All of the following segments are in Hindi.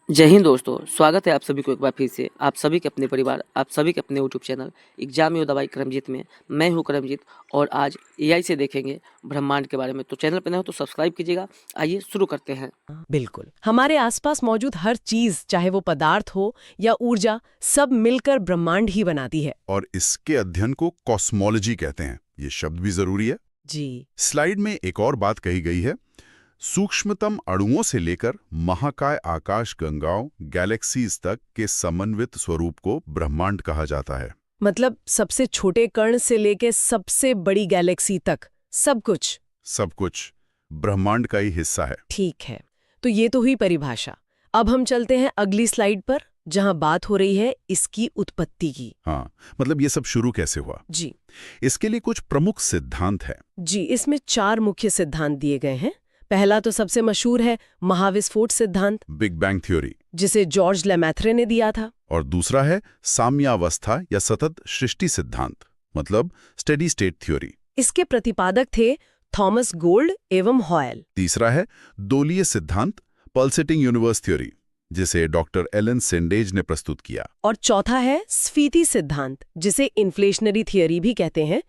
जय हिंद दोस्तों, स्वागत है आप सभी को एक बार फिर से आप सभी के अपने परिवार, आप सभी के अपने यूट्यूब चैनल एग्जाम योद्धा बाई करमजीत में। मैं हूं करमजीत और आज एआई से देखेंगे ब्रह्मांड के बारे में। तो चैनल पर नए हो तो सब्सक्राइब कीजिएगा। आइए शुरू करते हैं। बिल्कुल। हमारे आसपास मौजूद हर चीज, चाहे वो पदार्थ हो या ऊर्जा, सब मिलकर ब्रह्मांड ही बनाती है। और इसके अध्ययन को कॉस्मोलॉजी कहते हैं। ये शब्द भी जरूरी है। जी। स्लाइड में एक और बात कही गई है, सूक्ष्मतम अणुओं से लेकर महाकाय आकाश गंगाओं गैलेक्सीज तक के समन्वित स्वरूप को ब्रह्मांड कहा जाता है। मतलब सबसे छोटे कण से लेके सबसे बड़ी गैलेक्सी तक सब कुछ ब्रह्मांड का ही हिस्सा है। ठीक है, तो ये तो हुई परिभाषा। अब हम चलते हैं अगली स्लाइड पर, जहां बात हो रही है इसकी उत्पत्ति की। हाँ, मतलब ये सब शुरू कैसे हुआ। जी। इसके लिए कुछ प्रमुख सिद्धांत है। जी, इसमें 4 मुख्य सिद्धांत दिए गए हैं। पहला तो सबसे मशहूर है महाविस्फोट सिद्धांत, बिग बैंग थ्योरी, जिसे जॉर्ज लेमैत्रे ने दिया था। और दूसरा है साम्यावस्था या सतत सृष्टि सिद्धांत, मतलब स्टेडी स्टेट थ्योरी। इसके प्रतिपादक थे थॉमस गोल्ड एवं हॉयल। तीसरा है दोलीय सिद्धांत, पल्सेटिंग यूनिवर्स थ्योरी, जिसे डॉक्टर एलन सेंडेज ने प्रस्तुत किया। और चौथा है स्फीति सिद्धांत, जिसे इन्फ्लेशनरी थियरी भी कहते हैं।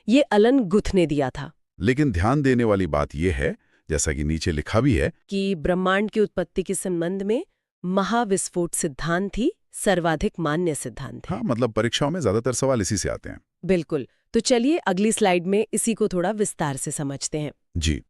ये अलन गुथ ने दिया था। लेकिन ध्यान देने वाली बात यह है, जैसा कि नीचे लिखा भी है, कि ब्रह्मांड की उत्पत्ति के संबंध में महाविस्फोट सिद्धांत ही सर्वाधिक मान्य सिद्धांत है। हाँ, मतलब परीक्षाओं में ज्यादातर सवाल इसी से आते हैं। बिल्कुल। तो चलिए अगली स्लाइड में इसी को थोड़ा विस्तार से समझते हैं। जी,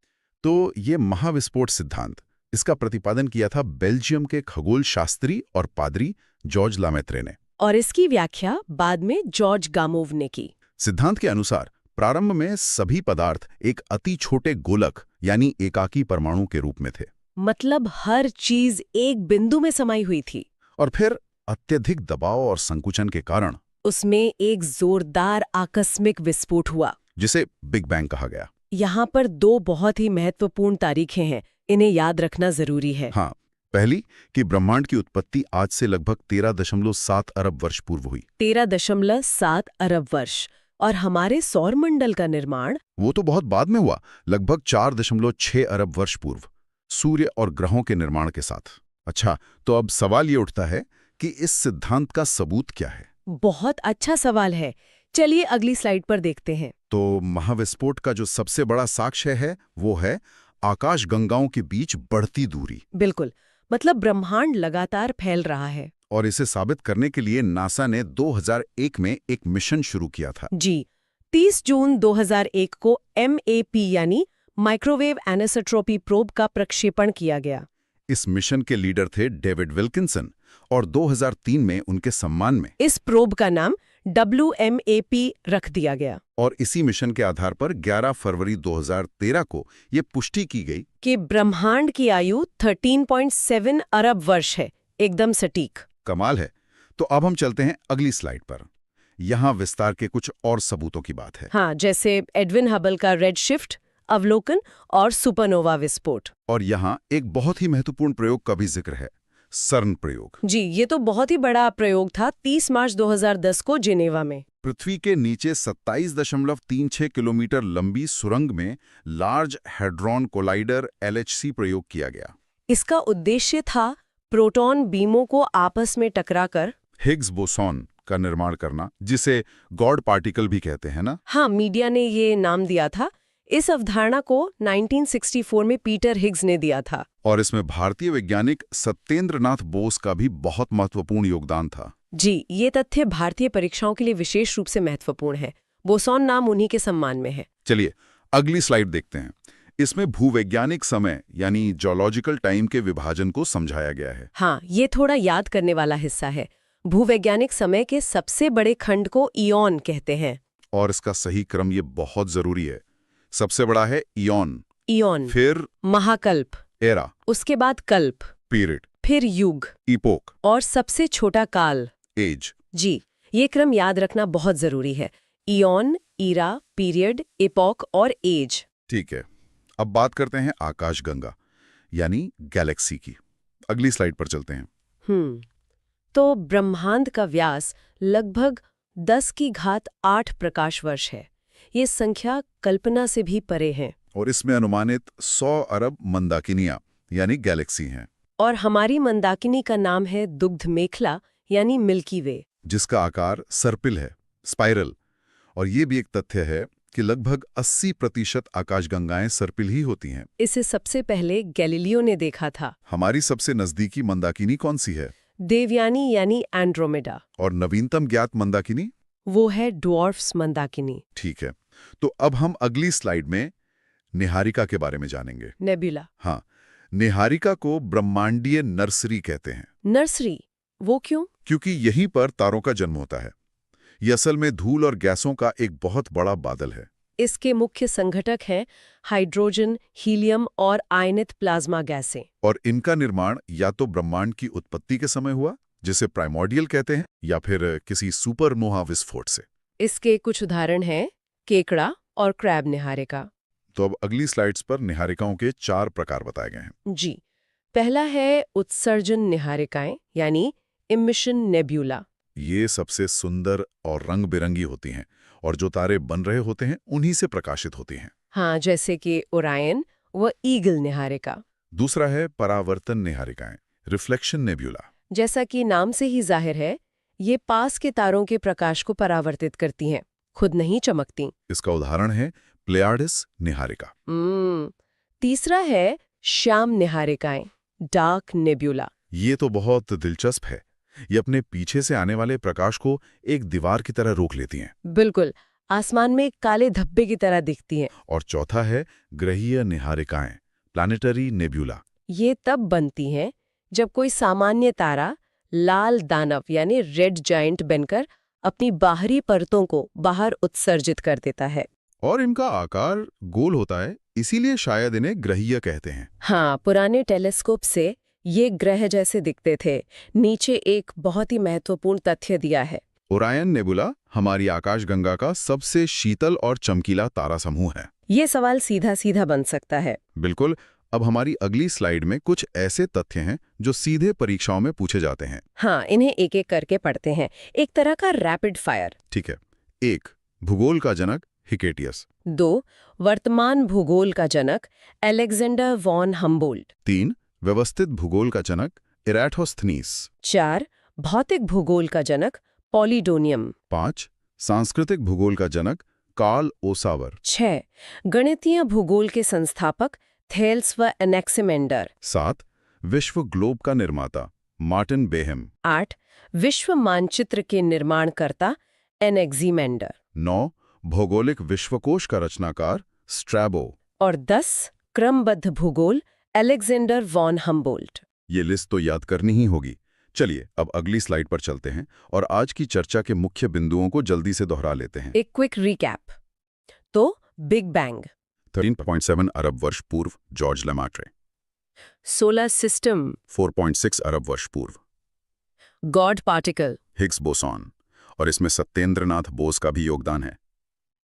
तो ये महाविस्फोट सिद्धांत, इसका प्रतिपादन किया था बेल्जियम के खगोल शास्त्री और पादरी जॉर्ज लामेत्रे ने। और इसकी व्याख्या बाद में जॉर्ज गामोव ने की। सिद्धांत के अनुसार प्रारंभ में सभी पदार्थ एक अति छोटे गोलक यानी एकाकी परमाणु के रूप में थे। मतलब हर चीज एक बिंदु में समाई हुई थी। और फिर अत्यधिक दबाव और संकुचन के कारण उसमें एक जोरदार आकस्मिक विस्फोट हुआ, जिसे बिग बैंग कहा गया। यहाँ पर 2 बहुत ही महत्वपूर्ण तारीखें हैं, इन्हें याद रखना जरूरी है। हाँ, पहली कि ब्रह्मांड की उत्पत्ति आज से लगभग 13.7 अरब वर्ष पूर्व हुई। 13.7 अरब वर्ष। और हमारे सौरमंडल का निर्माण, वो तो बहुत बाद में हुआ, लगभग 4.6 अरब वर्ष पूर्व, सूर्य और ग्रहों के निर्माण के साथ। अच्छा, तो अब सवाल ये उठता है कि इस सिद्धांत का सबूत क्या है। बहुत अच्छा सवाल है। चलिए अगली स्लाइड पर देखते हैं। तो महाविस्फोट का जो सबसे बड़ा साक्ष्य है वो है आकाश गंगाओं के बीच बढ़ती दूरी। बिल्कुल, मतलब ब्रह्मांड लगातार फैल रहा है। और इसे साबित करने के लिए नासा ने 2001 में एक मिशन शुरू किया था। जी, 30 जून 2001 को MAP यानी माइक्रोवेव एनिसोट्रॉपी प्रोब का प्रक्षेपण किया गया। इस मिशन के लीडर थे डेविड विल्किंसन और 2003 में उनके सम्मान में इस प्रोब का नाम WMAP रख दिया गया। और इसी मिशन के आधार पर 11 फरवरी 2013 को ये पुष्टि की गई कि ब्रह्मांड की आयु 13.7 अरब वर्ष है। एकदम सटीक। कमाल है। तो अब हम चलते हैं अगली स्लाइड पर। यहाँ विस्तार के कुछ और सबूतों की बात है। हाँ, जैसे एडविन हबल का रेडशिफ्ट अवलोकन और सुपरनोवा विस्फोट। और यहाँ एक बहुत ही महत्वपूर्ण प्रयोग का भी जिक्र है, सर्न प्रयोग। जी, ये तो बहुत ही बड़ा प्रयोग था। 30 मार्च 2010 को जिनेवा में पृथ्वी के नीचे 27.36 किलोमीटर लंबी सुरंग में लार्ज हैड्रॉन कोलाइडर LHC प्रयोग किया गया। इसका उद्देश्य था प्रोटॉन बीमों को आपस में टकराकर हिग्स बोसॉन का निर्माण करना, जिसे गॉड पार्टिकल भी कहते हैं ना। हाँ, मीडिया ने ये नाम दिया था। इस अवधारणा को 1964 में पीटर हिग्स ने दिया था। और इसमें भारतीय वैज्ञानिक सत्येंद्रनाथ बोस का भी बहुत महत्वपूर्ण योगदान था। जी, ये तथ्य भारतीय परीक्षाओं के लिए विशेष रूप से महत्वपूर्ण है। बोसॉन नाम उन्हीं के सम्मान में है। चलिए अगली स्लाइड देखते हैं। इसमें भूवैज्ञानिक समय यानी जियोलॉजिकल टाइम के विभाजन को समझाया गया है। हाँ, ये थोड़ा याद करने वाला हिस्सा है। भूवैज्ञानिक समय के सबसे बड़े खंड को इयॉन कहते हैं। और इसका सही क्रम ये बहुत जरूरी है। सबसे बड़ा है इयॉन, फिर महाकल्प, एरा, उसके बाद कल्प, पीरियड, फिर युग, इपोक, और सबसे छोटा काल, एज। जी, ये क्रम याद रखना बहुत जरूरी है। इयॉन, ईरा, पीरियड, एपॉक और एज। ठीक है, अब बात करते हैं आकाशगंगा यानी गैलेक्सी की। अगली स्लाइड पर चलते हैं। तो ब्रह्मांड का व्यास लगभग 10⁸ प्रकाश वर्ष है। ये संख्या कल्पना से भी परे है। और इसमें अनुमानित 100 अरब मंदाकिनियां यानी गैलेक्सी हैं। और हमारी मंदाकिनी का नाम है दुग्ध मेखला यानी मिल्की वे। जिसका आकार सर्पिल है, स्पाइरल। और ये भी एक तथ्य है कि लगभग 80% आकाशगंगाएं सर्पिल ही होती हैं। इसे सबसे पहले गैलीलियो ने देखा था। हमारी सबसे नजदीकी मंदाकिनी कौन सी है? देवयानी यानी एंड्रोमेडा। और नवीनतम ज्ञात मंदाकिनी? वो है ड्वार्फ्स मंदाकिनी। ठीक है, तो अब हम अगली स्लाइड में निहारिका के बारे में जानेंगे। नेबुला। हाँ, निहारिका को ब्रह्मांडीय नर्सरी कहते हैं। नर्सरी, वो क्यों? क्योंकि यहीं पर तारों का जन्म होता है। ये असल में धूल और गैसों का एक बहुत बड़ा बादल है। इसके मुख्य संघटक हैं हाइड्रोजन, हीलियम और आयनित प्लाज्मा गैसें। और इनका निर्माण या तो ब्रह्मांड की उत्पत्ति के समय हुआ, जिसे प्राइमोर्डियल कहते हैं, या फिर किसी सुपरनोवा विस्फोट से। इसके कुछ उदाहरण हैं केकड़ा और क्रैब निहारिका। तो अब अगली स्लाइड्स पर निहारिकाओं के 4 प्रकार बताए गए हैं। जी, पहला है उत्सर्जन निहारिकाएं यानी इमिशन नेब्यूला। ये सबसे सुंदर और रंग बिरंगी होती हैं, और जो तारे बन रहे होते हैं उन्हीं से प्रकाशित होती हैं। हाँ, जैसे कि ओरायन व ईगल निहारिका। दूसरा है परावर्तन निहारिकाएं, रिफ्लेक्शन नेब्यूला। जैसा कि नाम से ही जाहिर है, ये पास के तारों के प्रकाश को परावर्तित करती हैं, खुद नहीं चमकती। इसका उदाहरण है प्लेयार्डिस निहारिका। तीसरा है श्याम निहारिकाएं, डार्क नेब्यूला। ये तो बहुत दिलचस्प है। ये अपने पीछे से आने वाले प्रकाश को एक दीवार की तरह रोक लेती हैं। बिल्कुल, आसमान में काले धब्बे की तरह दिखती हैं। और चौथा है ग्रहीय निहारिकाएं, प्लैनेटरी नेब्यूला। ये तब बनती हैं जब कोई सामान्य तारा लाल दानव यानी रेड जायंट बनकर अपनी बाहरी परतों को बाहर उत्सर्जित कर देता है। और इनका आकार गोल होता है, इसीलिए शायद इन्हें ग्रहीय कहते हैं। हाँ, पुराने टेलीस्कोप से ये ग्रह जैसे दिखते थे। नीचे एक बहुत ही महत्वपूर्ण तथ्य दिया है। ओरायन नेबुला हमारी आकाशगंगा का सबसे शीतल और चमकीला तारा समूह है। ये सवाल सीधा सीधा बन सकता है। बिल्कुल। अब हमारी अगली स्लाइड में कुछ ऐसे तथ्य हैं जो सीधे परीक्षाओं में पूछे जाते हैं। हाँ, इन्हें एक एक करके पढ़ते हैं, एक तरह का रैपिड फायर। ठीक है। 1. भूगोल का जनक हिकेटियस। 2. वर्तमान भूगोल का जनक अलेक्जेंडर वॉन हम्बोल्ट। 3. व्यवस्थित भूगोल का जनक इराटोस्थनीस। 4. भौतिक भूगोल का जनक पॉलीडोनियम। 5. सांस्कृतिक भूगोल का जनक कार्ल ओसावर। 6. गणितीय भूगोल के संस्थापक थेल्स व एनेक्सिमेंडर। 7. विश्व ग्लोब का निर्माता मार्टिन बेहेम। 8. विश्व मानचित्र के निर्माणकर्ता एनेक्सिमेंडर। 9. भौगोलिक विश्वकोश का रचनाकार स्ट्रैबो। और 10. क्रमबद्ध भूगोल अलेक्जेंडर वॉन हम्बोल्ट। ये लिस्ट तो याद करनी ही होगी। चलिए अब अगली स्लाइड पर चलते हैं और आज की चर्चा के मुख्य बिंदुओं को जल्दी से दोहरा लेते हैं। एक क्विक रिकैप। तो बिग बैंग, 13.7 अरब वर्ष पूर्व जॉर्ज लेमाट्रे। सोलर सिस्टम, 4.6 अरब वर्ष पूर्व गॉड पार्टिकल, हिग्स बोसॉन, और इसमें सत्येंद्रनाथ बोस का भी योगदान है।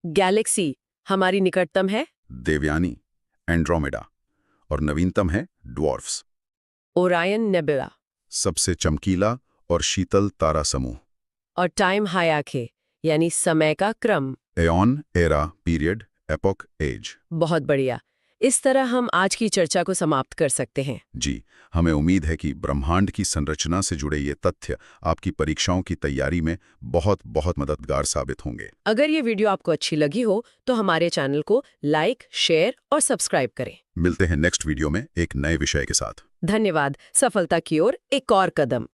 गैलेक्सी हमारी निकटतम है देवयानी, एंड्रोमेडा, और नवीनतम है ड्वार्फ्स, ओरायन नेबुला, सबसे चमकीला और शीतल तारा समूह, और टाइम हायाखे यानी समय का क्रम। Eon, era, period, epoch, age. बहुत बढ़िया। इस तरह हम आज की चर्चा को समाप्त कर सकते हैं। जी, हमें उम्मीद है कि ब्रह्मांड की संरचना से जुड़े ये तथ्य आपकी परीक्षाओं की तैयारी में बहुत बहुत मददगार साबित होंगे। अगर ये वीडियो आपको अच्छी लगी हो तो हमारे चैनल को लाइक, शेयर और सब्सक्राइब करें। मिलते हैं नेक्स्ट वीडियो में एक नए विषय के साथ। धन्यवाद। सफलता की ओर एक और कदम।